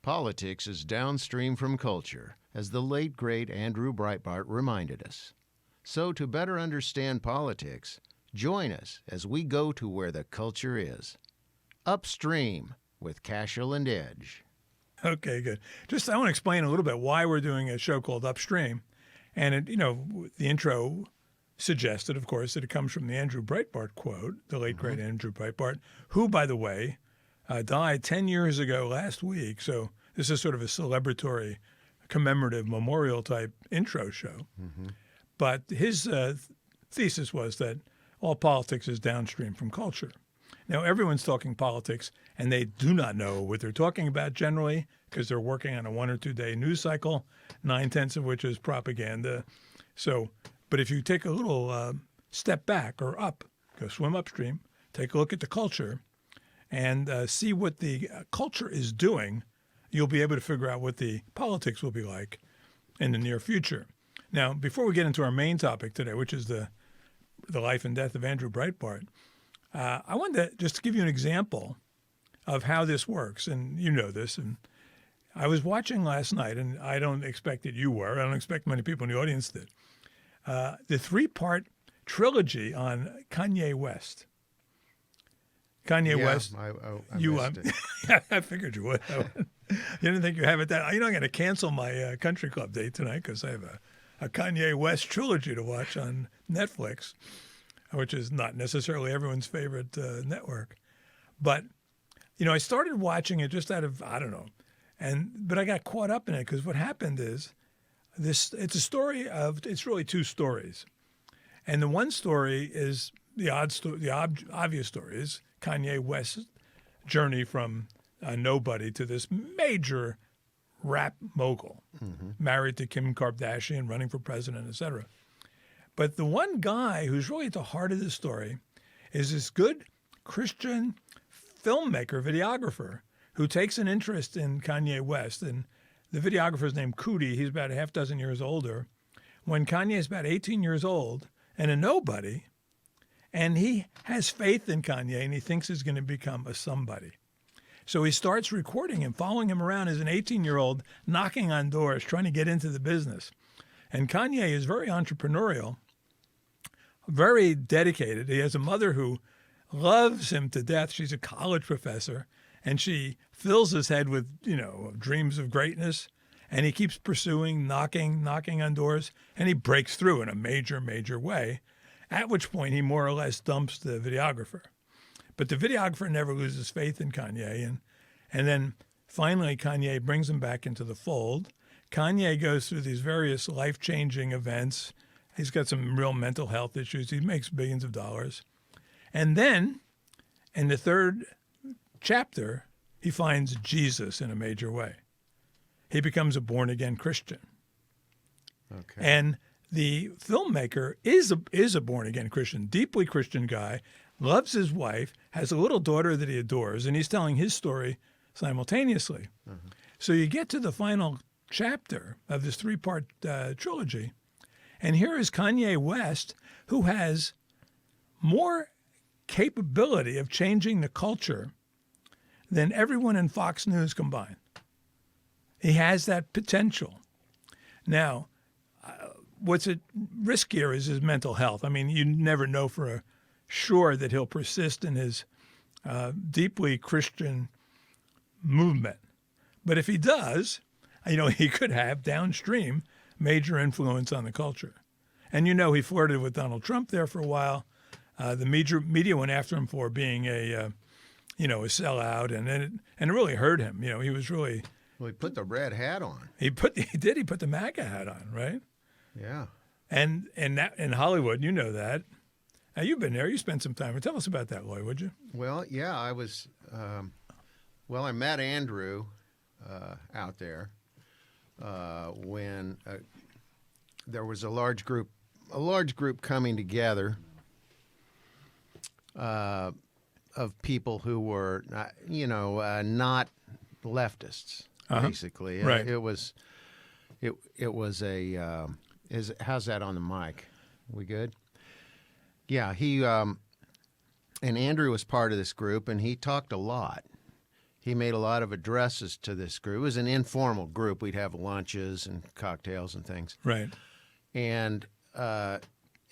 Politics is downstream from culture, as the late, great Andrew Breitbart reminded us. So to better understand politics, join us as we go to where the culture is. Upstream with Cashel and Edge. Okay, good. Just I want to explain a little bit why we're doing a show called Upstream. And, the intro suggested, of course, that it comes from the Andrew Breitbart quote, the late, great Andrew Breitbart, who, by the way, died 10 years ago last week. So this is sort of a celebratory, commemorative, memorial-type intro show. Mm-hmm. But his thesis was that all politics is downstream from culture. Now, everyone's talking politics, and they do not know what they're talking about generally because they're working on a 1 or 2 day news cycle, 9/10 of which is propaganda. So, but if you take a little step back or up, go swim upstream, take a look at the culture, and see what the culture is doing, you'll be able to figure out what the politics will be like in the near future. Now, before we get into our main topic today, which is the life and death of Andrew Breitbart, I wanted to just give you an example of how this works, and you know this. And I was watching last night, and I don't expect that you were. I don't expect many people in the audience did. The 3-part trilogy on Kanye West. Kanye West. I you, missed it. Yeah, I figured you would. You didn't think you have it that. I'm going to cancel my country club date tonight because I have a Kanye West trilogy to watch on Netflix, which is not necessarily everyone's favorite network. But, I started watching it just out of, I don't know, but I got caught up in it because what happened is it's a story of, it's really 2 stories. And the one story is the obvious story is Kanye West's journey from nobody to this major rap mogul, married to Kim Kardashian, running for president, etc. But the one guy who's really at the heart of this story is this good Christian filmmaker, videographer, who takes an interest in Kanye West. And the videographer is named Cootie. He's about a half dozen years older. When Kanye is about 18 years old and a nobody, and he has faith in Kanye and he thinks he's going to become a somebody. So he starts recording him, following him around as an 18-year-old, knocking on doors, trying to get into the business. And Kanye is very entrepreneurial, very dedicated. He has a mother who loves him to death. She's a college professor, and she fills his head with, dreams of greatness. And he keeps pursuing, knocking on doors, and he breaks through in a major, major way, at which point he more or less dumps the videographer. But the videographer never loses faith in Kanye. And then finally Kanye brings him back into the fold. Kanye goes through these various life-changing events. He's got some real mental health issues. He makes billions of dollars. And then in the 3rd chapter, he finds Jesus in a major way. He becomes a born-again Christian. Okay. And the filmmaker is a born-again Christian, deeply Christian guy, loves his wife, has a little daughter that he adores, and he's telling his story simultaneously. Uh-huh. So you get to the final chapter of this 3-part trilogy, and here is Kanye West, who has more capability of changing the culture than everyone in Fox News combined. He has that potential. Now, what's riskier is his mental health. I mean, you never know for sure that he'll persist in his deeply Christian movement. But if he does, he could have downstream major influence on the culture. And he flirted with Donald Trump there for a while. The media went after him for being a sellout, and it really hurt him. He was really. Well, he put the red hat on. He put the MAGA hat on, right? Yeah. And that in Hollywood, you know that. Now you've been there. You spent some time. Tell us about that, Lloyd, would you? Well, yeah, I was. I met Andrew out there when there was a large group coming together of people who were not leftists. Basically, right. It was a. How's that on the mic? We good? Yeah, he and Andrew was part of this group, and he talked a lot. He made a lot of addresses to this group. It was an informal group. We'd have lunches and cocktails and things. Right. And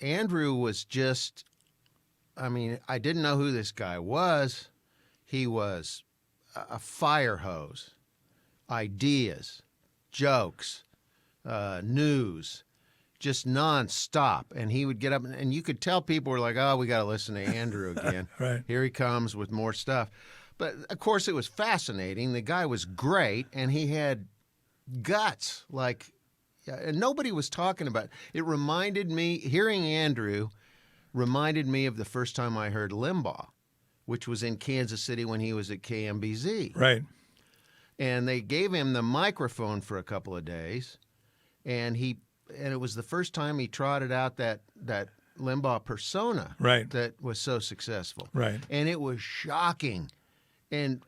Andrew was just, I mean, I didn't know who this guy was. He was a fire hose, ideas, jokes, news, just nonstop. And he would get up, and you could tell people were like, oh, we got to listen to Andrew again. Right. Here he comes with more stuff. But, of course, it was fascinating. The guy was great, and he had guts. Like, and nobody was talking about it. It reminded me, hearing Andrew reminded me of the first time I heard Limbaugh, which was in Kansas City when he was at KMBZ. Right. And they gave him the microphone for a couple of days, and it was the first time he trotted out that Limbaugh persona Right. that was so successful. Right. And it was shocking. And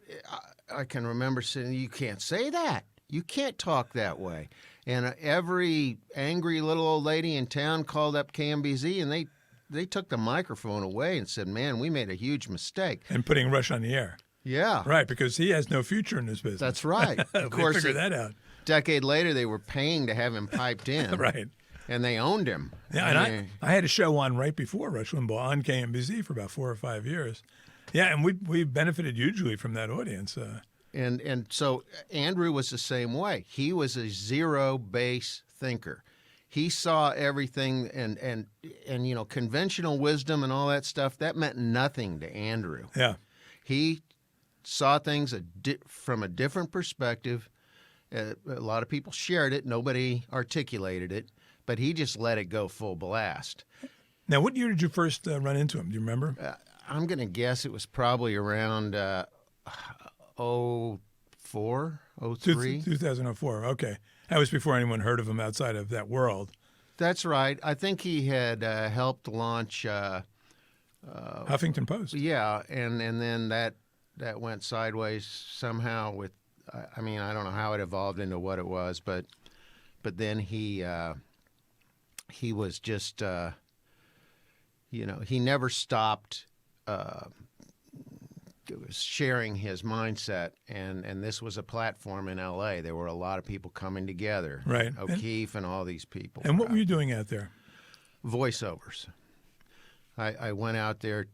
I can remember saying, you can't say that. You can't talk that way. And every angry little old lady in town called up KMBZ, and they took the microphone away and said, man, we made a huge mistake. And putting Rush on the air. Yeah. Right, because he has no future in this business. That's right. Of course, they figured that out. Decade later, they were paying to have him piped in. Right. And they owned him. Yeah, and I had a show on right before Rush Limbaugh on KMBZ for about 4 or 5 years. Yeah, and we benefited hugely from that audience. And so Andrew was the same way. He was a zero-base thinker. He saw everything, and you know, conventional wisdom and all that stuff, that meant nothing to Andrew. Yeah. He saw things from a different perspective. A lot of people shared it. Nobody articulated it, but he just let it go full blast. Now, what year did you first run into him? Do you remember? I'm going to guess it was probably around 04, 03. 2004. Okay. That was before anyone heard of him outside of that world. That's right. I think he had helped launch Huffington Post. Yeah, and then that went sideways somehow with, I mean, I don't know how it evolved into what it was, but then he was just, you know, he never stopped sharing his mindset, and this was a platform in L.A. There were a lot of people coming together. Right. O'Keefe and all these people. And what were you doing out there? Voiceovers. I went out there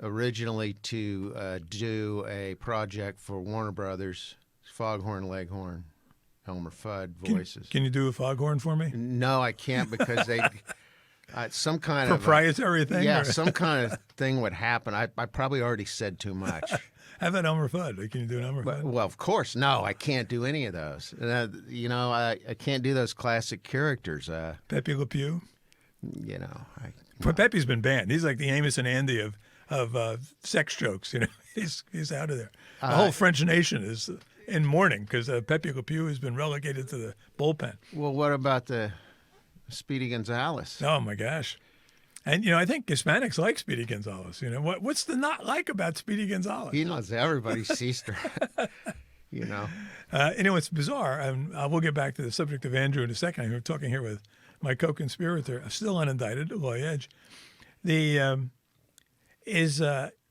originally to do a project for Warner Brothers, Foghorn Leghorn, Elmer Fudd voices. Can you do a foghorn for me? No, I can't, because they some kind proprietary thing. Yeah, or? some kind of thing would happen. I probably already said too much. How about Elmer Fudd? Can you do an Elmer Fudd? Well, of course, no, I can't do any of those. You know, I can't do those classic characters. Pepe Le Pew. You know, But Pepe's been banned. He's like the Amos and Andy of sex jokes. You know, he's out of there. The whole French nation is in mourning because Pepe Le Pew has been relegated to the bullpen. Well, what about the Speedy Gonzales? Oh my gosh! And you know, I think Hispanics like Speedy Gonzales. You know, what's the not like about Speedy Gonzales? He knows everybody's sister. You know. You know, it's bizarre, and we'll get back to the subject of Andrew in a second. I'm talking here with my co-conspirator, still unindicted, Loy Edge.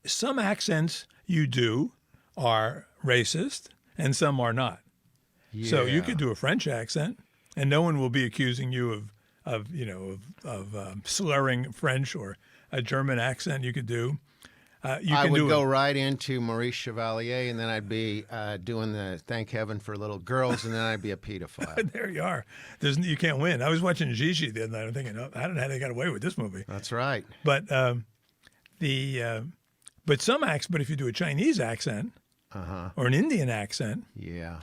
Some accents you do are racist, and some are not. Yeah. So you could do a French accent, and no one will be accusing you of slurring French, or a German accent you could do. I would go right into Maurice Chevalier, and then I'd be doing the Thank Heaven for Little Girls, and then I'd be a pedophile. There you are. You can't win. I was watching Gigi the other night. I'm thinking, I don't know how they got away with this movie. That's right. But but if you do a Chinese accent or an Indian accent, yeah,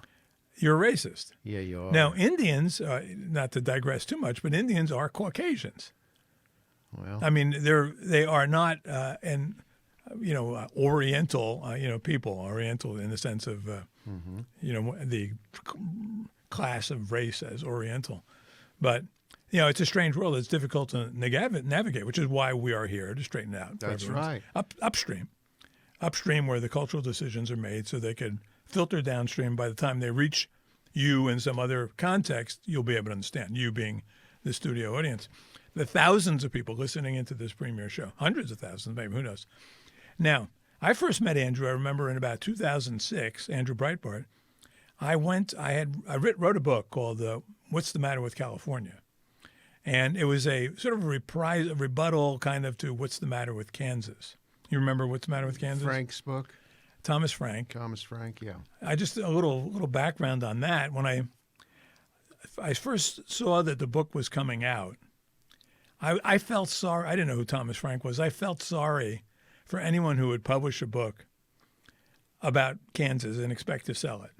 you're a racist. Yeah, you are. Now, Indians, not to digress too much, but Indians are Caucasians. Well, I mean, they are not Oriental, people, Oriental in the sense of, the class of race as Oriental. But, you know, it's a strange world. It's difficult to navigate, which is why we are here to straighten it out. That's right. Upstream, where the cultural decisions are made so they can filter downstream. By the time they reach you in some other context, you'll be able to understand, you being the studio audience. The thousands of people listening into this premiere show, hundreds of thousands, maybe, who knows. Now, I first met Andrew, I remember, in about 2006, Andrew Breitbart. I wrote a book called What's the Matter with California? And it was a sort of a rebuttal kind of to What's the Matter with Kansas? You remember What's the Matter with Kansas? Frank's book? Thomas Frank. Thomas Frank, yeah. I just, a little background on that. When I first saw that the book was coming out, I felt sorry. I didn't know who Thomas Frank was. I felt sorry for anyone who would publish a book about Kansas and expect to sell it.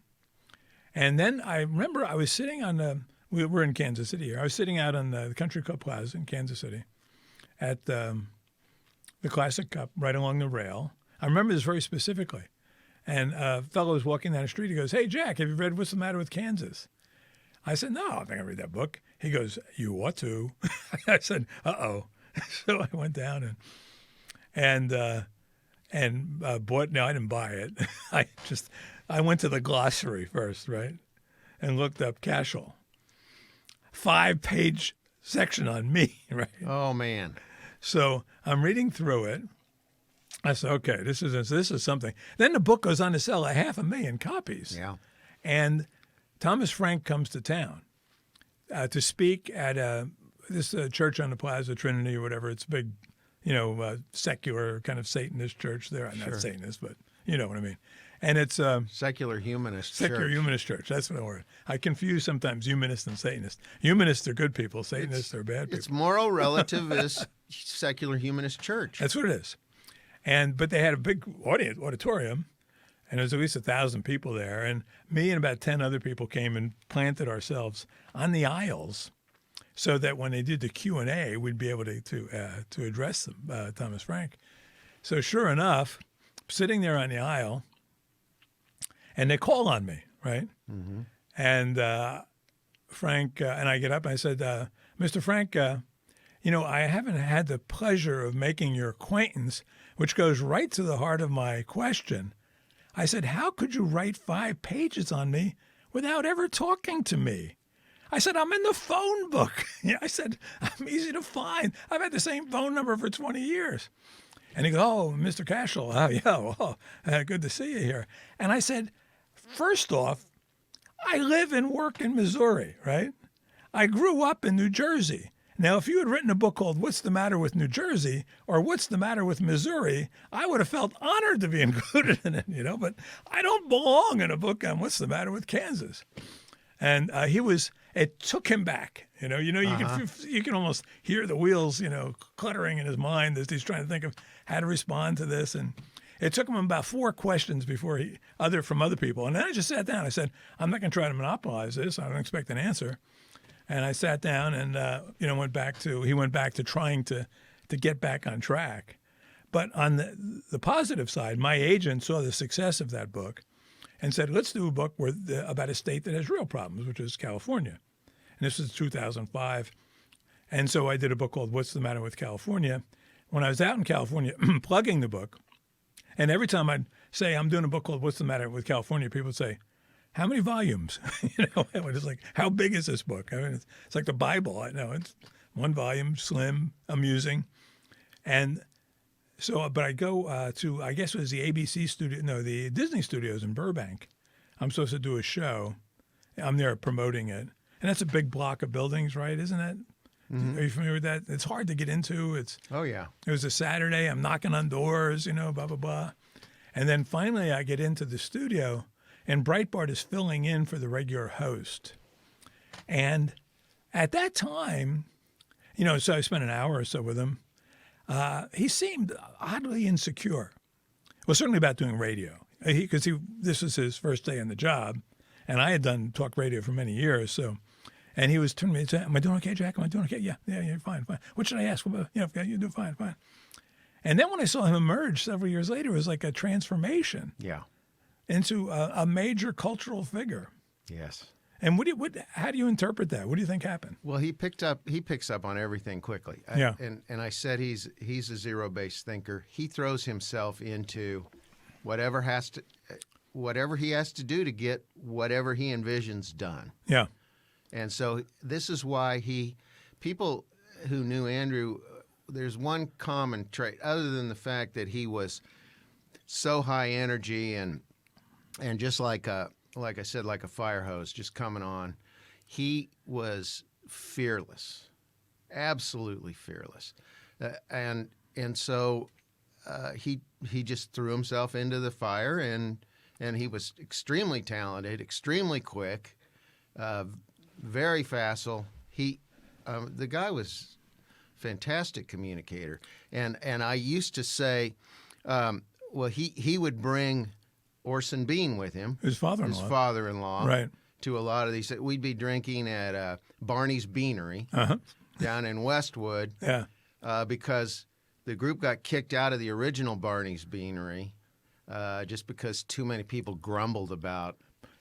And then I remember I was sitting on we're in Kansas City here. I was sitting out on the Country Club Plaza in Kansas City at the Classic Cup right along the rail. I remember this very specifically. And a fellow was walking down the street. He goes, "Hey, Jack, have you read What's the Matter with Kansas?" I said, "No, I don't think I read that book." He goes, "You ought to." I said, "Uh-oh." So I went down and bought. No, I didn't buy it. I went to the glossary first, right, and looked up Cashel. 5-page section on me, right? Oh, man. So I'm reading through it. I said, "Okay, this is something." Then the book goes on to sell 500,000 copies. Yeah. And Thomas Frank comes to town to speak at this church on the Plaza, Trinity or whatever. It's a big, secular kind of Satanist church there. Sure. Not Satanist, but you know what I mean. And it's Secular humanist secular church. humanist church. That's what I word. I confuse sometimes humanist and Satanist. Humanists are good people. Satanists are bad people. It's moral relativist secular humanist church. That's what it is. But they had a big auditorium, and there was at least 1,000 people there. And me and about 10 other people came and planted ourselves on the aisles, so that when they did the Q&A, we'd be able to address them, Thomas Frank. So sure enough, sitting there on the aisle, and they call on me, right? Mm-hmm. And Frank and I get up and I said, "Mr. Frank, I haven't had the pleasure of making your acquaintance," which goes right to the heart of my question. I said, "How could you write 5 pages on me without ever talking to me?" I said, "I'm in the phone book." I said, "I'm easy to find. I've had the same phone number for 20 years. And he goes, "Oh, Mr. Cashel, oh, yeah, good to see you here." And I said, "First off, I live and work in Missouri, right? I grew up in New Jersey. Now, if you had written a book called What's the Matter with New Jersey or What's the Matter with Missouri, I would have felt honored to be included in it, but I don't belong in a book on What's the Matter with Kansas." And it took him back. You can almost hear the wheels, cluttering in his mind as he's trying to think of how to respond to this. And it took him about 4 questions before from other people. And then I just sat down. I said, "I'm not going to try to monopolize this. I don't expect an answer." And I sat down and, he went back to trying to get back on track. But on the positive side, my agent saw the success of that book and said, "Let's do a book about a state that has real problems, which is California." And this was 2005. And so I did a book called What's the Matter with California? When I was out in California plugging the book, and every time I'd say, "I'm doing a book called What's the Matter with California," people would say, "How many volumes?" It's like, "How big is this book?" I mean, it's like the Bible. I know it's 1 volume, slim, amusing. And so, but I go to, I guess it was the ABC studio, no, the Disney Studios in Burbank. I'm supposed to do a show. I'm there promoting it. And that's a big block of buildings, right? Isn't it? Mm-hmm. Are you familiar with that? It's hard to get into. Oh, yeah. It was a Saturday. I'm knocking on doors, blah, blah, blah. And then finally I get into the studio, and Breitbart is filling in for the regular host. And at that time, so I spent an hour or so with him. He seemed oddly insecure. Well, certainly about doing radio, because this was his first day on the job, and I had done talk radio for many years. So, and he was turning to me and saying, "Am I doing okay, Jack? Am I doing okay? Yeah, you're fine. What should I ask? You do fine. And then when I saw him emerge several years later, it was like a transformation. Yeah. Into a major cultural figure. Yes. And how do you interpret that? What do you think happened? Well, he picks up on everything quickly. Yeah. And I said he's a zero-based thinker. He throws himself into whatever he has to do to get whatever he envisions done. Yeah. And so this is why people who knew Andrew, there's one common trait, other than the fact that he was so high energy and just like I said, like a fire hose just coming on. He was fearless, absolutely fearless, and so he just threw himself into the fire, and he was extremely talented, extremely quick, very facile. The guy was fantastic communicator, and I used to say, well, he would bring Orson Bean with him, his father-in-law, right, to a lot of these. We'd be drinking at Barney's Beanery down in Westwood, because the group got kicked out of the original Barney's Beanery just because too many people grumbled about.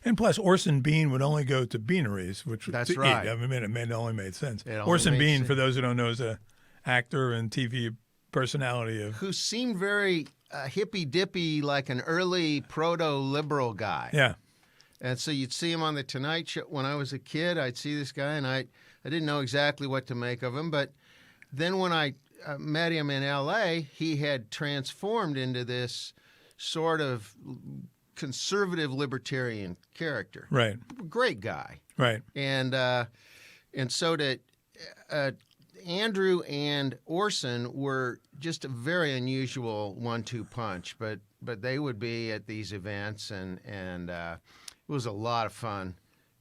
And plus, Orson Bean would only go to beaneries, which That's to right. eat. I mean, it only made sense. Orson Bean, for those who don't know, is an actor and TV personality who seemed very hippy-dippy, like an early proto-liberal guy. Yeah. And so you'd see him on The Tonight Show. When I was a kid, I'd see this guy, and I didn't know exactly what to make of him. But then when I met him in L.A., he had transformed into this sort of conservative libertarian character. Right. Great guy. Right. And so did Andrew and Orson were just a very unusual 1-2 punch, but they would be at these events, and it was a lot of fun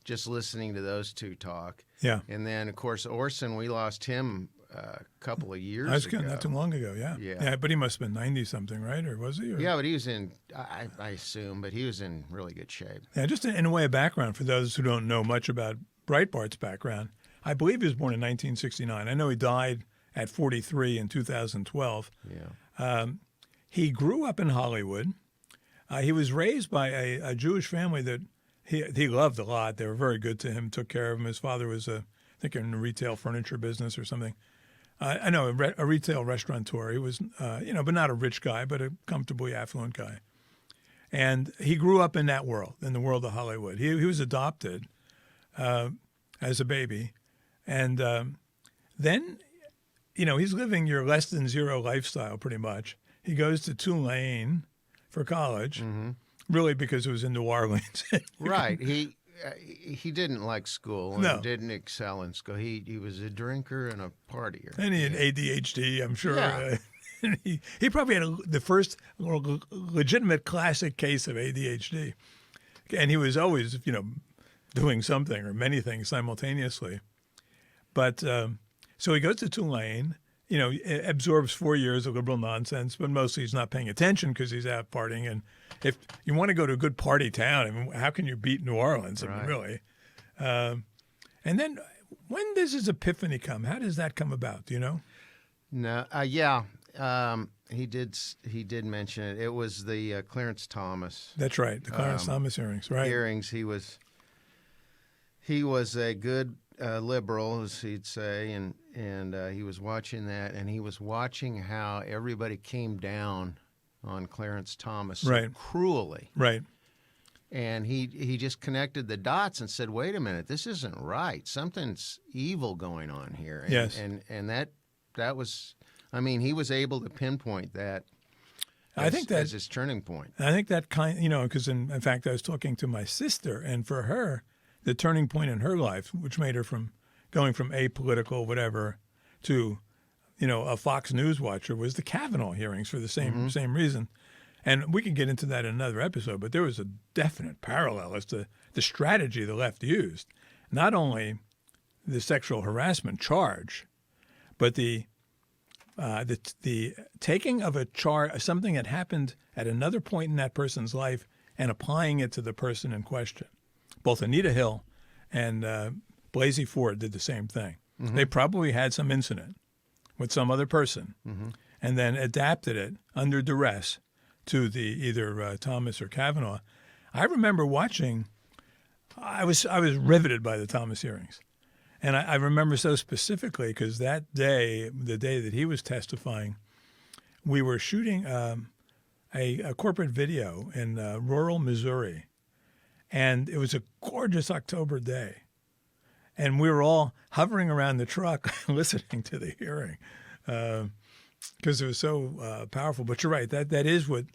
just listening to those two talk. Yeah. And then, of course, Orson, we lost him a couple of years ago. Not too long ago, yeah. Yeah, but he must have been 90-something, right? Or was he? Or? Yeah, but he was in, I assume, but he was in really good shape. Yeah, just in a way of background for those who don't know much about Breitbart's background. I believe he was born in 1969. I know he died at 43 in 2012. Yeah. He grew up in Hollywood. He was raised by a Jewish family that he loved a lot. They were very good to him, took care of him. His father was, I think, in the retail furniture business or something. I know, a retail restaurateur. He was, but not a rich guy, but a comfortably affluent guy. And he grew up in that world, in the world of Hollywood. He was adopted as a baby. And then, he's living your less than zero lifestyle pretty much. He goes to Tulane for college, really because it was in New Orleans. Right. He didn't like school and No. didn't excel in school. He was a drinker and a partier. And he had ADHD, I'm sure. Yeah. He probably had the first legitimate classic case of ADHD. And he was always, doing something or many things simultaneously. But so he goes to Tulane, absorbs 4 years of liberal nonsense, but mostly he's not paying attention because he's out partying. And if you want to go to a good party town, I mean, how can you beat New Orleans? I mean, really. And then when does his epiphany come? How does that come about? Do you know? No, yeah. He did mention it. It was the Clarence Thomas. That's right, the Clarence Thomas hearings, right? Hearings. He was a good liberal, as he'd say, and he was watching that, and he was watching how everybody came down on Clarence Thomas so cruelly. Right. And he just connected the dots and said, "Wait a minute, this isn't right. Something's evil going on here." And, yes. And that was, I mean, he was able to pinpoint that. I think that's his turning point. I think that because in fact I was talking to my sister, and for her, the turning point in her life, which made her from going from apolitical whatever to, a Fox News watcher, was the Kavanaugh hearings for the same reason. And we can get into that in another episode, but there was a definite parallel as to the strategy the left used. Not only the sexual harassment charge, but the taking of a charge, something that happened at another point in that person's life, and applying it to the person in question. Both Anita Hill and Blasey Ford did the same thing. Mm-hmm. They probably had some incident with some other person, and then adapted it under duress to the either Thomas or Kavanaugh. I remember watching. I was riveted by the Thomas hearings, and I remember so specifically because that day, the day that he was testifying, we were shooting a corporate video in rural Missouri. And it was a gorgeous October day. And we were all hovering around the truck listening to the hearing because it was so powerful. But you're right, that is what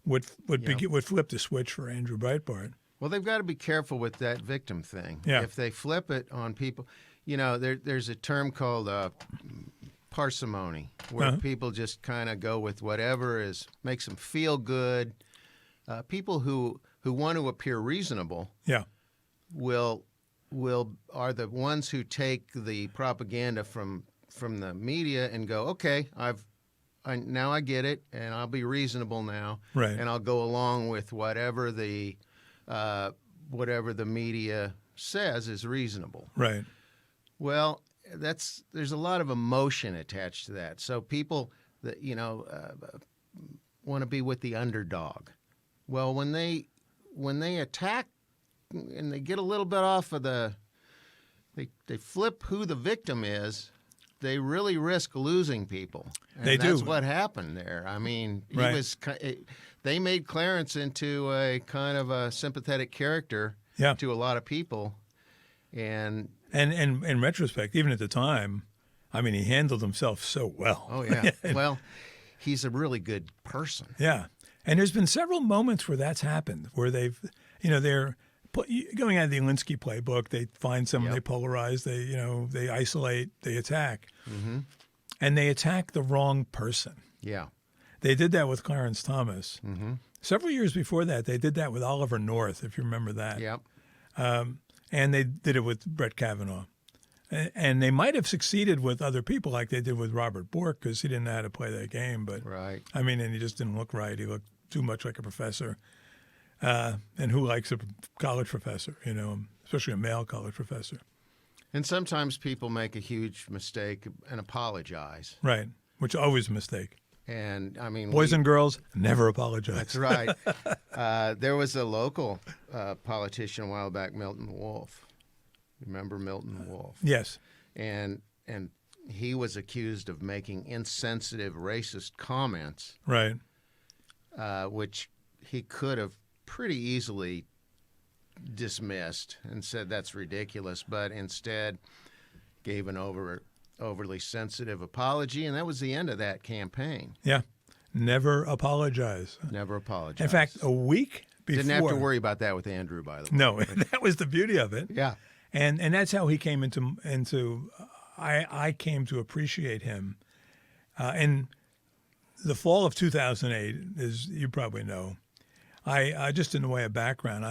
would flip the switch for Andrew Breitbart. Well, they've got to be careful with that victim thing. Yeah. If they flip it on people, there's a term called parsimony, where people just kind of go with whatever makes them feel good. People who want to appear reasonable, are the ones who take the propaganda from the media and go, okay, now I get it, and I'll be reasonable now, right? And I'll go along with whatever the media says is reasonable, right? Well, there's a lot of emotion attached to that. So people that want to be with the underdog. Well, when they attack and they get a little bit off of they flip who the victim is, they really risk losing people. And that's what happened there. I mean, they made Clarence into a kind of a sympathetic character to a lot of people. And in retrospect, even at the time, I mean, he handled himself so well. Oh, yeah. Well, he's a really good person. Yeah. And there's been several moments where that's happened, where they're going out of the Alinsky playbook. They find someone, they polarize, they isolate, they attack. Mm-hmm. And they attack the wrong person. Yeah. They did that with Clarence Thomas. Mm-hmm. Several years before that, they did that with Oliver North, if you remember that. Yep. And they did it with Brett Kavanaugh. And they might have succeeded with other people like they did with Robert Bork, because he didn't know how to play that game. But right. I mean, and he just didn't look right. He looked too much like a professor. And who likes a college professor, especially a male college professor? And sometimes people make a huge mistake and apologize. Right, which is always a mistake. And I mean, boys and girls never apologize. That's right. There was a local politician a while back, Milton Wolfe. Remember Milton Wolfe? Yes. And he was accused of making insensitive, racist comments. Right. Which he could have pretty easily dismissed and said that's ridiculous, but instead gave an overly sensitive apology, and that was the end of that campaign. Yeah. Never apologize. Never apologize. In fact, a week before... Didn't have to worry about that with Andrew, by the way. No, that was the beauty of it. Yeah. And that's how he came into I came to appreciate him. In the fall of 2008, as you probably know, I just in the way of background,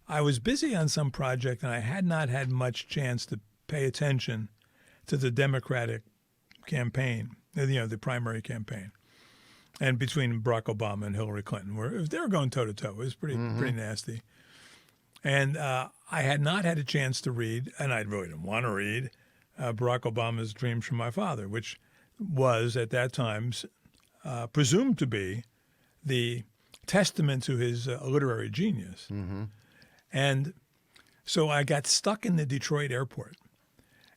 I was busy on some project, and I had not had much chance to pay attention to the Democratic campaign, the primary campaign, and between Barack Obama and Hillary Clinton, where they were going toe to toe. It was pretty nasty. And I had not had a chance to read, and I really didn't want to read, Barack Obama's Dreams from My Father, which was at that time presumed to be the testament to his literary genius. Mm-hmm. And so I got stuck in the Detroit airport,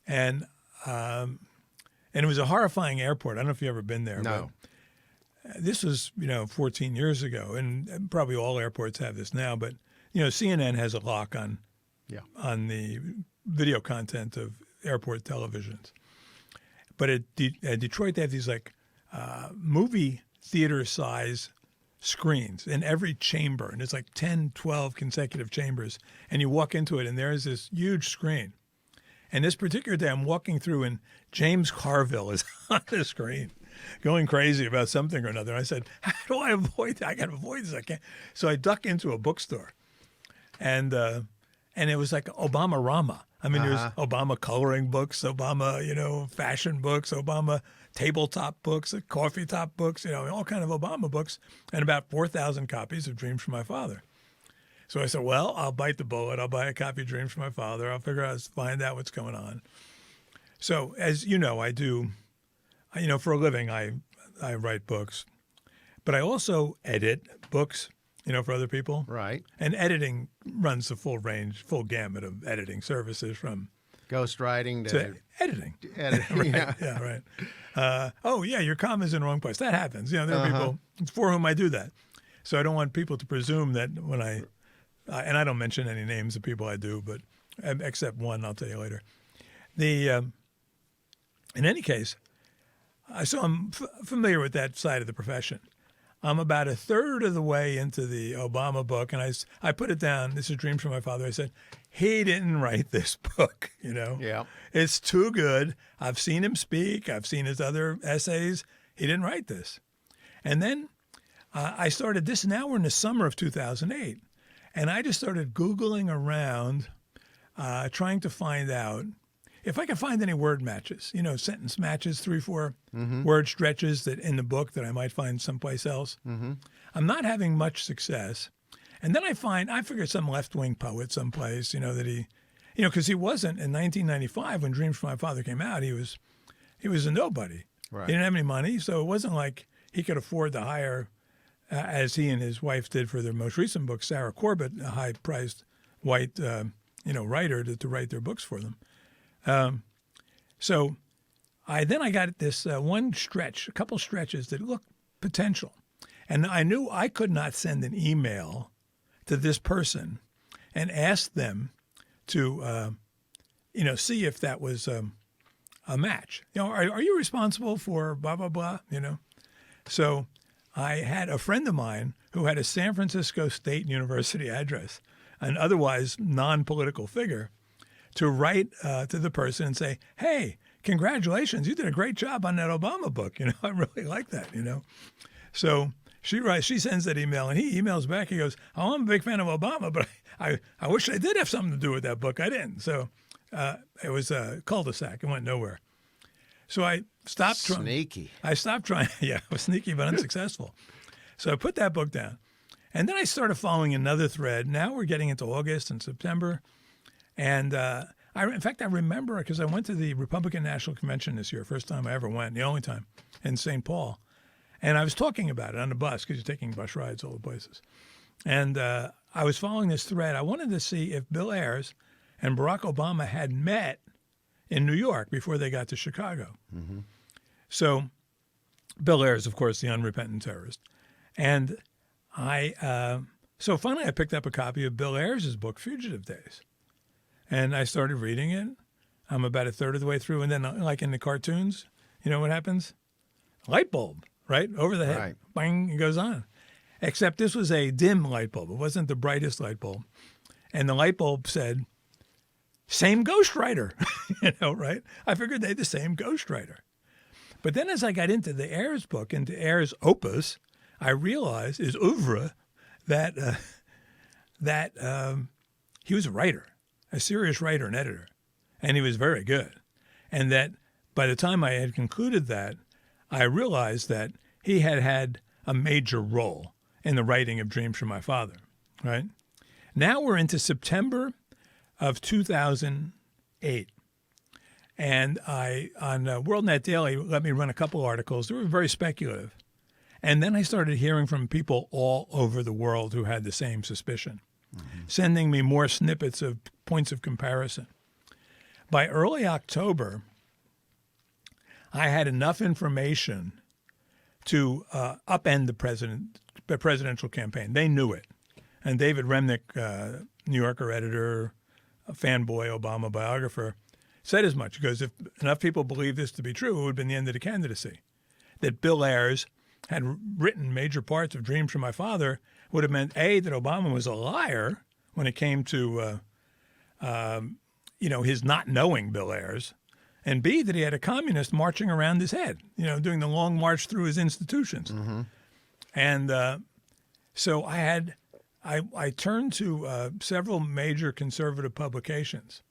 and it was a horrifying airport. I don't know if you've ever been there. No. But this was 14 years ago, and probably all airports have this now. But CNN has a lock on the video content of airport televisions. But at Detroit, they have these movie theater size screens in every chamber, and it's like 10, 12 consecutive chambers. And you walk into it, and there's this huge screen. And this particular day, I'm walking through, and James Carville is on the screen, going crazy about something or another. I said, how do I avoid that? I got to avoid this. I can't. So I duck into a bookstore, and it was like Obama-rama. I mean, there's Obama coloring books, Obama, fashion books, Obama tabletop books, coffee top books, all kind of Obama books, and about 4,000 copies of Dreams from My Father. So I said, well, I'll bite the bullet. I'll buy a copy of Dreams from My Father. I'll figure out, find out what's going on. So as you know, I do, for a living, I write books, but I also edit books, for other people. Right. And editing runs the full gamut of editing services, from ghostwriting to editing. Editing, right. Yeah, right. Your comma's in the wrong place. That happens. There are people for whom I do that. So I don't want people to presume that when and I don't mention any names of people I do, but except one I'll tell you later. In any case, so I'm familiar with that side of the profession. I'm about a third of the way into the Obama book, and I put it down. This is Dreams from My Father. I said, he didn't write this book, Yeah. It's too good. I've seen him speak. I've seen his other essays. He didn't write this. And then I started this. Now we're in the summer of 2008. And I just started Googling around, trying to find out if I could find any word matches, sentence matches, 3-4 word stretches that in the book that I might find someplace else. Mm-hmm. I'm not having much success. And then I figured some left-wing poet someplace, that he, because he wasn't in 1995 when Dreams from My Father came out, he was a nobody. Right. He didn't have any money, so it wasn't like he could afford to hire, as he and his wife did for their most recent book, Sarah Corbett, a high-priced white, writer to write their books for them. So I got this a couple stretches that looked potential. And I knew I could not send an email to this person and ask them to, see if that was a match. Are you responsible for blah, blah, blah, So I had a friend of mine who had a San Francisco State University address, an otherwise non-political figure, to write to the person and say, hey, congratulations, you did a great job on that Obama book. I really like that, So she sends that email, and he emails back. He goes, oh, I'm a big fan of Obama, but I wish I did have something to do with that book. I didn't. So it was a cul-de-sac. It went nowhere. So I stopped trying. Sneaky. I stopped trying. Yeah, it was sneaky but unsuccessful. So I put that book down. And then I started following another thread. Now we're getting into August and September. And I remember because I went to the Republican National Convention this year, first time I ever went, the only time, in St. Paul. And I was talking about it on the bus because you're taking bus rides all the places. And I was following this thread. I wanted to see if Bill Ayers and Barack Obama had met in New York before they got to Chicago. Mm-hmm. So Bill Ayers, of course, the unrepentant terrorist. And so finally I picked up a copy of Bill Ayers' book, Fugitive Days. And I started reading it. I'm about a third of the way through. And then, like in the cartoons, you know what happens? Light bulb, right? Over the head. Right. Bang, it goes on. Except this was a dim light bulb. It wasn't the brightest light bulb. And the light bulb said, same ghostwriter, right? I figured they had the same ghostwriter. But then as I got into the Ayers book, into Ayers' opus, I realized, his oeuvre, that he was a writer. A serious writer and editor, and he was very good. And that by the time I had concluded that, I realized that he had a major role in the writing of Dreams from My Father, right? Now we're into September of 2008, and on WorldNet Daily let me run a couple articles. They were very speculative. And then I started hearing from people all over the world who had the same suspicion, sending me more snippets of points of comparison. By early October, I had enough information to upend the presidential campaign. They knew it. And David Remnick, New Yorker editor, a fanboy Obama biographer, said as much. He goes, if enough people believe this to be true, it would have been the end of the candidacy. That Bill Ayers had written major parts of Dreams from My Father would have meant, A, that Obama was a liar when it came to, his not knowing Bill Ayers, and B, that he had a communist marching around his head, doing the long march through his institutions. Mm-hmm. And so I turned to several major conservative publications,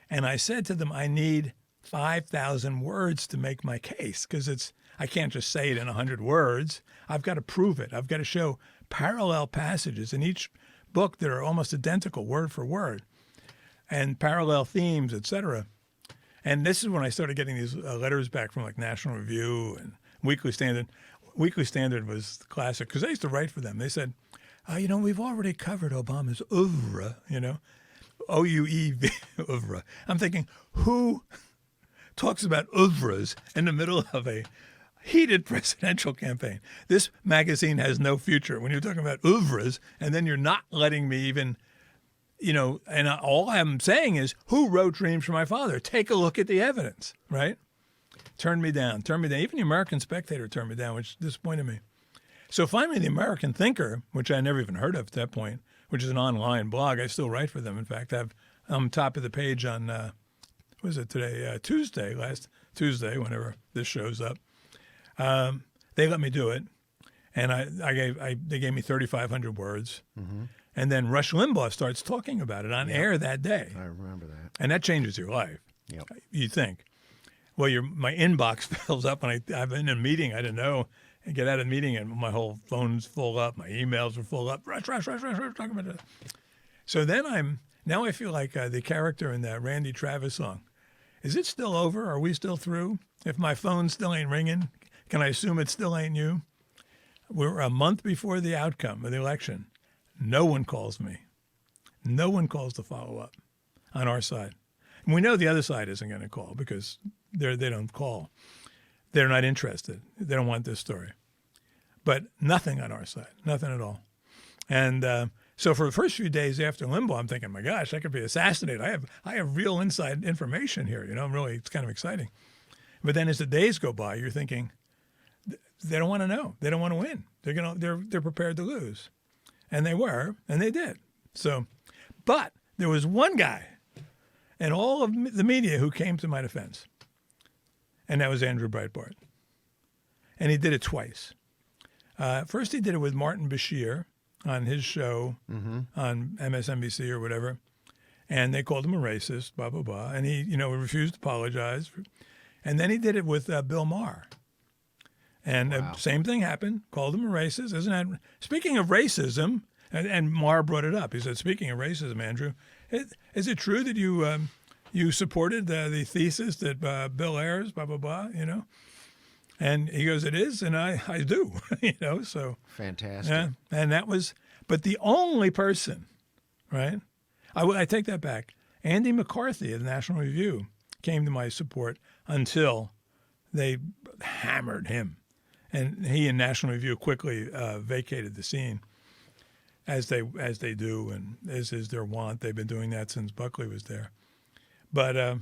and I said to them, I need 5,000 words to make my case, because I can't just say it in 100 words. I've got to prove it. I've got to show parallel passages in each book that are almost identical word for word, and parallel themes, etc. And this is when I started getting these letters back from like National Review and Weekly Standard. Weekly Standard was classic because I used to write for them. They said, we've already covered Obama's oeuvre, O-U-E-V, oeuvre. I'm thinking, who talks about oeuvres in the middle of a heated presidential campaign? This magazine has no future when you're talking about oeuvres, and then you're not letting me even, and all I'm saying is, who wrote Dreams from My Father? Take a look at the evidence, right? Turned me down. Even the American Spectator turned me down, which disappointed me. So finally, the American Thinker, which I never even heard of at that point, which is an online blog. I still write for them. In fact, I'm top of the page on, what was it today? Last Tuesday, whenever this shows up. They let me do it. And they gave me 3,500 words. Mm-hmm. And then Rush Limbaugh starts talking about it on air that day. I remember that. And that changes your life. Yep. You think. Well, my inbox fills up, and I'm in a meeting. I didn't know. I get out of the meeting, and my whole phone's full up. My emails are full up. Rush, talking about it. So then now I feel like the character in that Randy Travis song. Is it still over? Are we still through? If my phone still ain't ringing, can I assume it still ain't you? We're a month before the outcome of the election. No one calls me. No one calls to follow up on our side. And we know the other side isn't going to call because they don't call. They're not interested. They don't want this story. But nothing on our side, nothing at all. And so for the first few days after Limbaugh, I'm thinking, my gosh, I could be assassinated. I have real inside information here. It's kind of exciting. But then as the days go by, you're thinking, they don't want to know. They don't want to win. They're prepared to lose. And they were, and they did. So, but there was one guy in all of the media who came to my defense, and that was Andrew Breitbart. And he did it twice. First, he did it with Martin Bashir on his show on MSNBC or whatever, and they called him a racist, blah, blah, blah. And he, refused to apologize. And then he did it with Bill Maher. And Wow. Same thing happened, called him a racist. Isn't that, speaking of racism, and Maher brought it up. He said, speaking of racism, Andrew, is it true that you supported the thesis that Bill Ayers, blah, blah, blah, And he goes, it is, and I do, so. Fantastic. Yeah, and that was, but the only person, right? I take that back. Andy McCarthy of the National Review came to my support until they hammered him. And he and National Review quickly vacated the scene, as they do, and as is their wont. They've been doing that since Buckley was there. But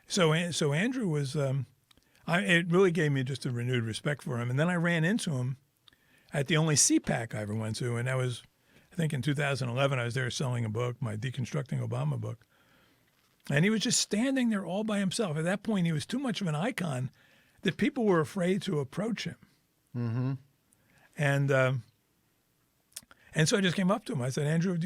so Andrew was, it really gave me just a renewed respect for him. And then I ran into him at the only CPAC I ever went to, and that was, I think in 2011, I was there selling a book, my Deconstructing Obama book. And he was just standing there all by himself. At that point, he was too much of an icon that people were afraid to approach him. Mm-hmm. And so I just came up to him. I said, Andrew,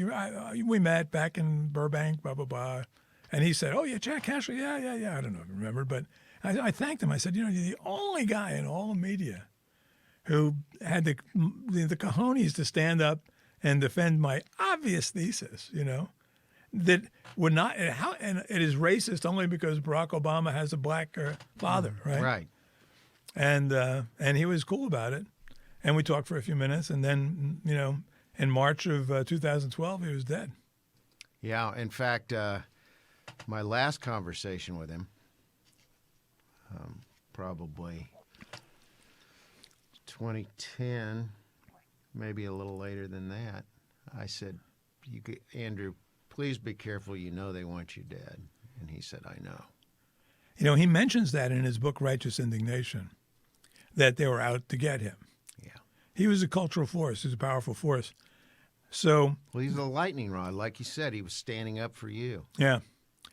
we met back in Burbank, blah, blah, blah. And he said, oh, yeah, Jack Casher, yeah. I don't know if you remember, but I thanked him. I said, you're the only guy in all the media who had the cojones to stand up and defend my obvious thesis, that would not, and it is racist only because Barack Obama has a black father, right? Right. And he was cool about it. And we talked for a few minutes. And then, in March of 2012, he was dead. Yeah. In fact, my last conversation with him, probably 2010, maybe a little later than that, I said, Andrew, please be careful. They want you dead. And he said, I know. He mentions that in his book, Righteous Indignation, that they were out to get him. Yeah. He was a cultural force. He's a powerful force. So. Well, he's a lightning rod. Like you said, he was standing up for you. Yeah.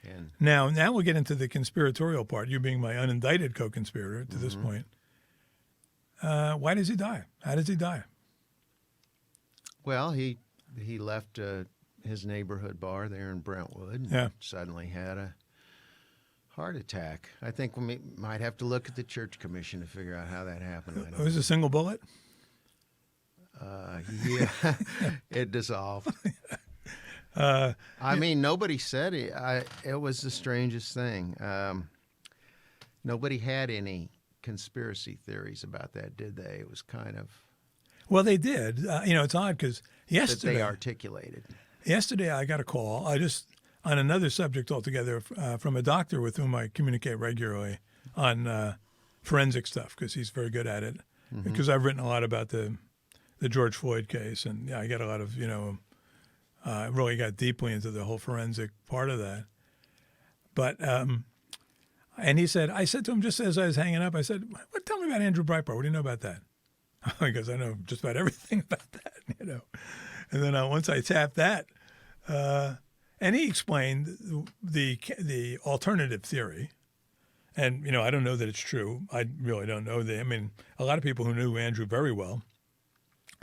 And Now we'll get into the conspiratorial part, you being my unindicted co-conspirator to this point. Why does he die? How does he die? Well, he left his neighborhood bar there in Brentwood and suddenly had a heart attack. I think we might have to look at the church commission to figure out how that happened. It was a single bullet? Yeah, it dissolved. Nobody said it. It was the strangest thing. Nobody had any conspiracy theories about that, did they? It was kind of... Well, they did. It's odd because yesterday... That they articulated. Yesterday I got a call, on another subject altogether, from a doctor with whom I communicate regularly on forensic stuff because he's very good at it. Mm-hmm. Because I've written a lot about the George Floyd case, and I get a lot of, really got deeply into the whole forensic part of that. But, and I said to him just as I was hanging up, I said, tell me about Andrew Breitbart. What do you know about that? because I know just about everything about that, And then once I tapped that, and he explained the alternative theory. And, I don't know that it's true. I really don't know. A lot of people who knew Andrew very well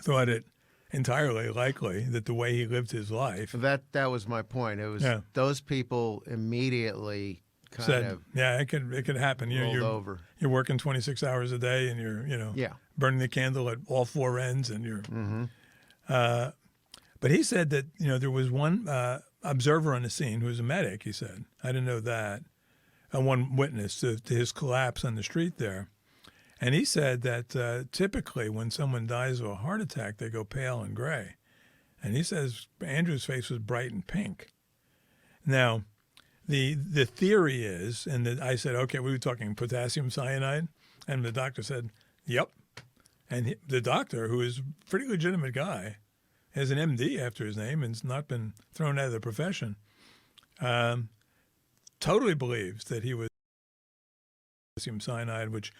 thought it entirely likely that the way he lived his life. That was my point. It was those people immediately said, it could happen. Rolled over. You're working 26 hours a day, and you're burning the candle at all four ends, and you're. Mm-hmm. But he said that there was one observer on the scene who was a medic. He said, I didn't know that. One witness to his collapse on the street there. And he said that typically when someone dies of a heart attack, they go pale and gray. And he says Andrew's face was bright and pink. Now, the theory is, and I said, okay, we were talking potassium cyanide. And the doctor said, yep. And the doctor, who is a pretty legitimate guy, has an MD after his name and has not been thrown out of the profession, totally believes that he was potassium cyanide, which,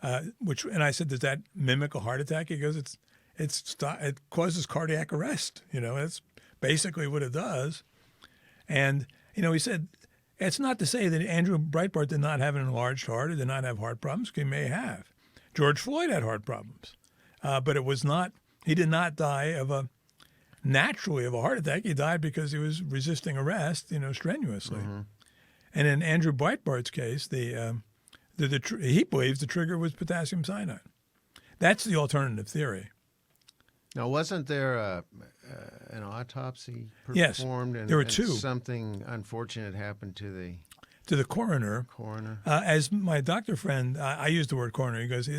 and I said, does that mimic a heart attack? He goes, it causes cardiac arrest. That's basically what it does. And, he said, it's not to say that Andrew Breitbart did not have an enlarged heart or did not have heart problems. He may have. George Floyd had heart problems, but it was not, he did not die naturally of a heart attack. He died because he was resisting arrest, strenuously. Mm-hmm. And in Andrew Breitbart's case, he believes the trigger was potassium cyanide. That's the alternative theory. Now, wasn't there an autopsy performed? Yes, there were two. Something unfortunate happened to the coroner. As my doctor friend, I use the word coroner. He goes,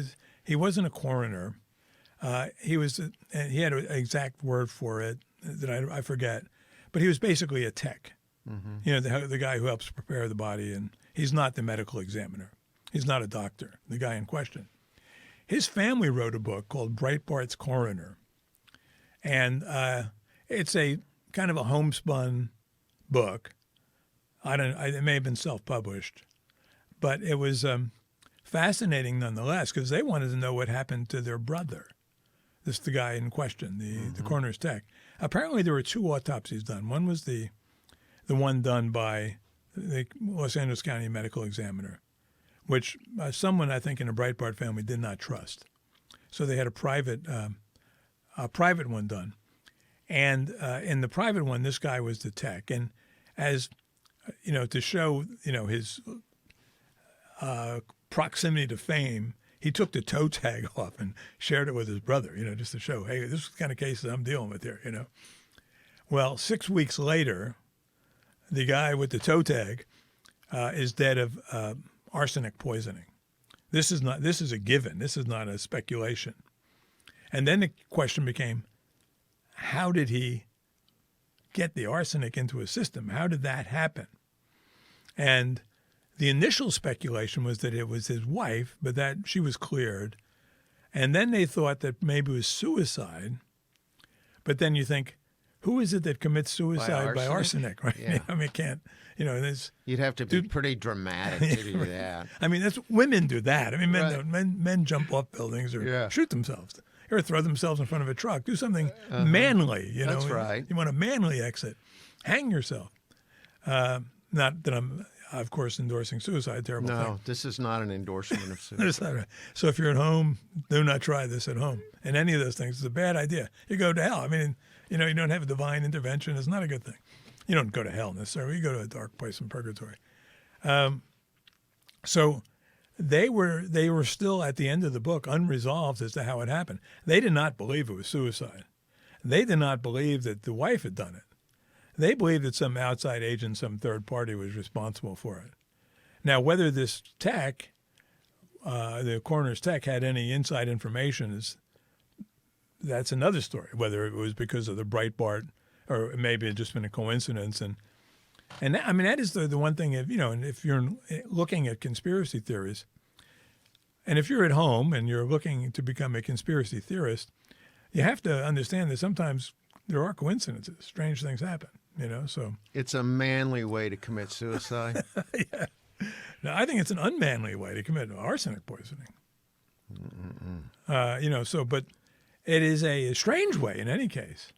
he wasn't a coroner. He had an exact word for it that I forget, but he was basically a tech. Mm-hmm. The guy who helps prepare the body, and he's not the medical examiner. He's not a doctor, the guy in question. His family wrote a book called Breitbart's Coroner, and it's a kind of a homespun book. It may have been self-published, but it was fascinating nonetheless because they wanted to know what happened to their brother. This the guy in question, the coroner's tech. Apparently, there were two autopsies done. One was the one done by the Los Angeles County Medical Examiner, which someone I think in the Breitbart family did not trust. So they had a private one done, and in the private one, this guy was the tech, and as to show his proximity to fame, he took the toe tag off and shared it with his brother, just to show, hey, this is the kind of cases I'm dealing with here, Well, 6 weeks later, the guy with the toe tag is dead of arsenic poisoning. This is a given. This is not a speculation. And then the question became, how did he get the arsenic into his system? How did that happen? And the initial speculation was that it was his wife, but that she was cleared. And then they thought that maybe it was suicide. But then you think, who is it that commits suicide by arsenic, right? Yeah. It can't, you'd have to be pretty dramatic to do that. That's women do that. Men jump off buildings or shoot themselves or throw themselves in front of a truck. Do something manly, That's right. You want a manly exit. Hang yourself. Not that I'm, of course, endorsing suicide. Terrible thing. No, this is not an endorsement of suicide. So if you're at home, do not try this at home. And any of those things, it's a bad idea. You go to hell. You don't have a divine intervention. It's not a good thing. You don't go to hell necessarily. You go to a dark place in purgatory. So they were still at the end of the book unresolved as to how it happened. They did not believe it was suicide. They did not believe that the wife had done it. They believed that some outside agent, some third party was responsible for it. Now, whether this tech, the coroner's tech, had any inside information that's another story, whether it was because of the Breitbart or maybe it just been a coincidence. And that is the one thing, if you're looking at conspiracy theories, and if you're at home and you're looking to become a conspiracy theorist, you have to understand that sometimes there are coincidences. Strange things happen, so. It's a manly way to commit suicide. Yeah. No, I think it's an unmanly way to commit arsenic poisoning. But it is a strange way in any case.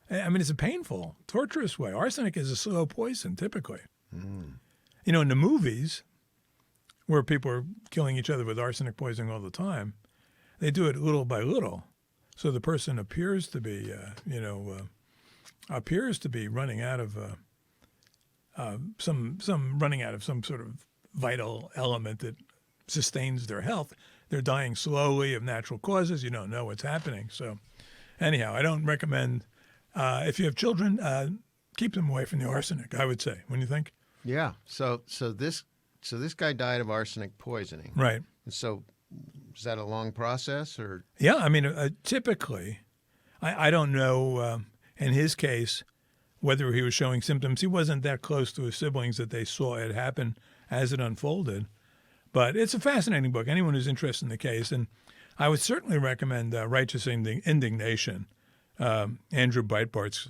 I mean, it's a painful, torturous way. Arsenic is a slow poison, typically. In the movies, where people are killing each other with arsenic poisoning all the time, they do it little by little. So the person appears to be, running out of some sort of vital element that sustains their health. They're dying slowly of natural causes. You don't know what's happening. So anyhow, I don't recommend, if you have children, keep them away from the arsenic, I would say. What do you think? Yeah. So this guy died of arsenic poisoning. Right. And so is that a long process or? Yeah. I mean, typically, I don't know in his case whether he was showing symptoms. He wasn't that close to his siblings that they saw it happen as it unfolded. But it's a fascinating book. Anyone who's interested in the case, and I would certainly recommend Righteous Indignation, Andrew Breitbart's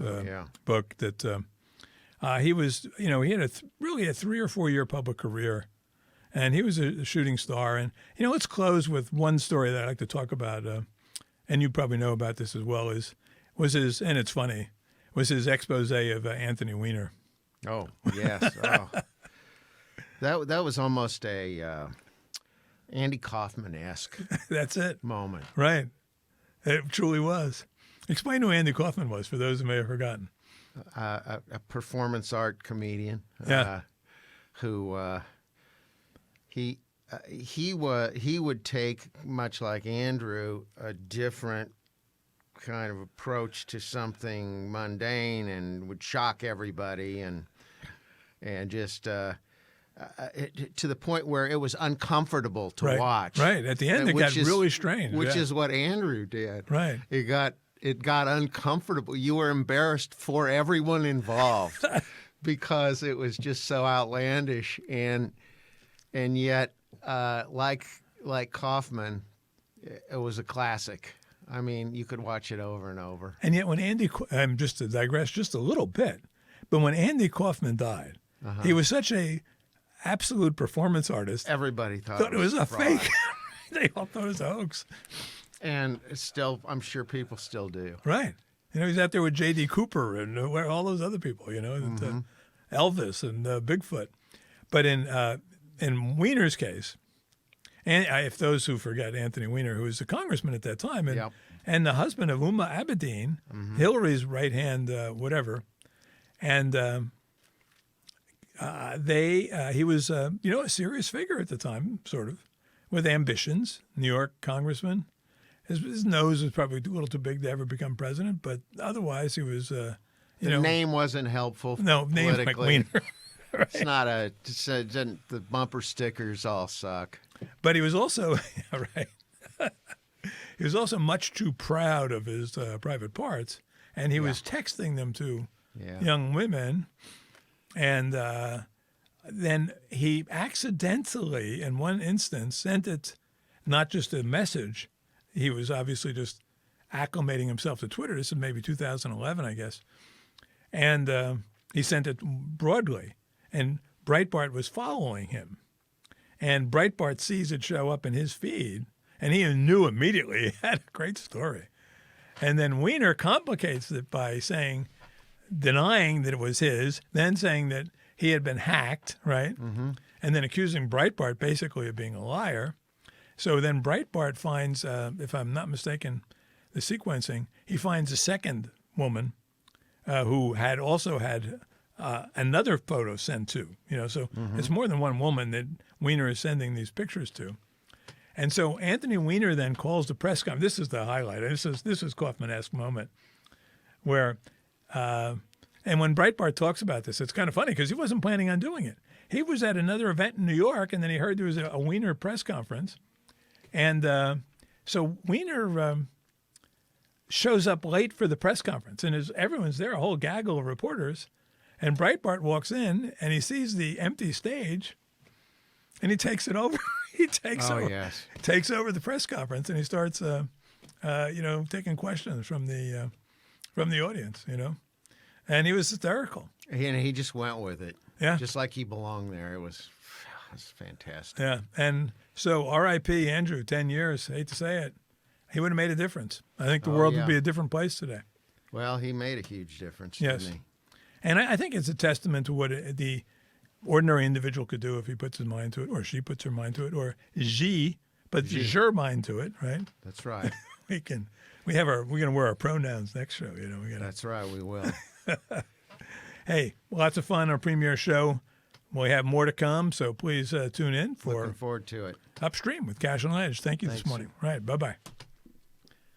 book. That he was, he had really a 3 or 4 year public career, and he was a shooting star. And let's close with one story that I like to talk about, and you probably know about this as well. Was his, and it's funny, was his expose of Anthony Weiner. Oh yes. Oh. That was almost a Andy Kaufman-esque That's it. moment. Right. It truly was. Explain who Andy Kaufman was for those who may have forgotten. A performance art comedian. Yeah. Who he would take, much like Andrew, a different kind of approach to something mundane and would shock everybody and just to the point where it was uncomfortable to watch. Right. At the end, it got really strange. Which is what Andrew did. Right. It got uncomfortable. You were embarrassed for everyone involved because it was just so outlandish, and yet, like Kaufman, it was a classic. I mean, you could watch it over and over. And yet, when just to digress just a little bit, but when Andy Kaufman died, he was such a absolute performance artist. Everybody thought it was a fraud. fake. They all thought it was a hoax. And still, I'm sure people still do. Right. He's out there with J.D. Cooper and all those other people, Elvis and Bigfoot. But in Weiner's case, and if those who forget Anthony Weiner, who was a congressman at that time, and the husband of Uma Abedin, Hillary's right-hand whatever, and he was, a serious figure at the time, sort of, with ambitions, New York congressman. His nose was probably a little too big to ever become president, but otherwise he was, The name wasn't helpful. No, name like Weiner. Right. It's not the bumper stickers all suck. But he was also, right. He was also much too proud of his private parts, and he was texting them to young women. And then he accidentally, in one instance, sent it, not just a message. He was obviously just acclimating himself to Twitter. This is maybe 2011, I guess. And he sent it broadly. And Breitbart was following him. And Breitbart sees it show up in his feed. And he knew immediately. He had a great story. And then Weiner complicates it by denying that it was his, then saying that he had been hacked, right? Mm-hmm. And then accusing Breitbart basically of being a liar. So then Breitbart finds, if I'm not mistaken, the sequencing, he finds a second woman who had also had another photo sent to. So it's more than one woman that Weiner is sending these pictures to. And so Anthony Weiner then calls the press conference. This is the highlight. This is Kaufman-esque moment where, and when Breitbart talks about this, it's kind of funny because he wasn't planning on doing it. He was at another event in New York, and then he heard there was a Weiner press conference. And so Weiner shows up late for the press conference, and everyone's there, a whole gaggle of reporters. And Breitbart walks in, and he sees the empty stage, and he takes it over. He takes over the press conference, and he starts, taking questions from the audience, And he was hysterical. And he just went with it. Yeah. Just like he belonged there. It That's fantastic. Yeah. And so R.I.P. Andrew, 10 years. Hate to say it. He would have made a difference. I think the world would be a different place today. Well, he made a huge difference, Yes. didn't he? And I think it's a testament to what the ordinary individual could do if he puts his mind to it, or she puts her mind to it, or she puts her mind to it, right? That's right. We're going to wear our pronouns next show, you know. That's right, we will. Hey, lots of fun on our premiere show. We have more to come, so please tune in for Looking forward to it. Upstream with Cash on Edge. Thank you this Thanks. morning. All right, bye-bye.